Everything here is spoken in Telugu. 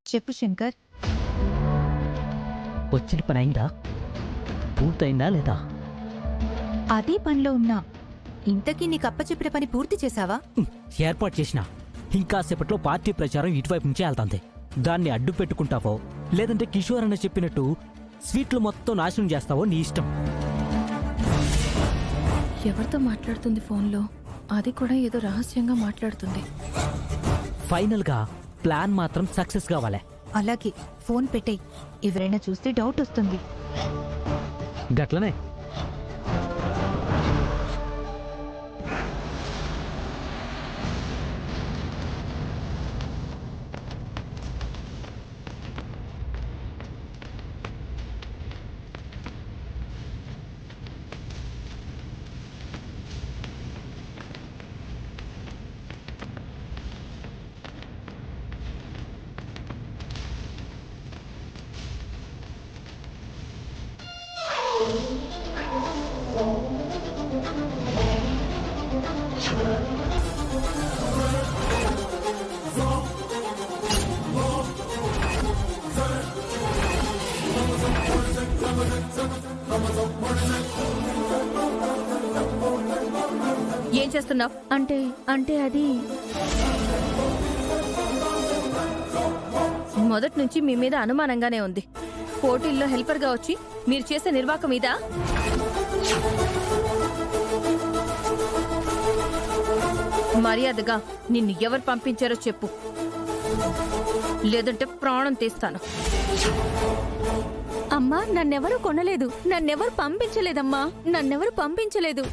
చెప్పు శంకర్. వచ్చిన పని అయిందా? పూర్తయిందా లేదా? అదే పనిలో ఉన్నా. ఇంతకీ నీకు అప్పచెప్పిన పని పూర్తి చేశావా? ఏర్పాటు చేసిన ఇంకాసేపట్లో పార్టీ ప్రచారం ఇటువైపు నుంచే వెళ్తాంది. దాన్ని అడ్డు పెట్టుకుంటావో లేదంటే కిషోర్ అన్న చెప్పినట్టు స్వీట్లు మొత్తం నాశనం చేస్తావో నీ ఇష్టం. ఎవరితో మాట్లాడుతుంది ఫోన్లో? అది కూడా ఏదో రహస్యంగా మాట్లాడుతుంది. ఫైనల్గా ప్లాన్ మాత్రం సక్సెస్ కావాలే. అలాగే ఫోన్ పెట్టేయ్. ఎవరైనా చూస్తే డౌట్ వస్తుంది. గట్లనే. ఏం చేస్తున్నావు? అంటే అది మొదటి నుంచి మీ మీద అనుమానంగానే ఉంది. పోటీల్లో హెల్పర్గా వచ్చి మీరు చేసే నిర్వాహకం మీద మర్యాదగా నిన్ను ఎవరు పంపించారో చెప్పు, లేదంటే ప్రాణం తీస్తాను. అమ్మా, నన్నెవరూ కొనలేదు, నన్నెవరు పంపించలేదమ్మా, నన్నెవరు పంపించలేదు.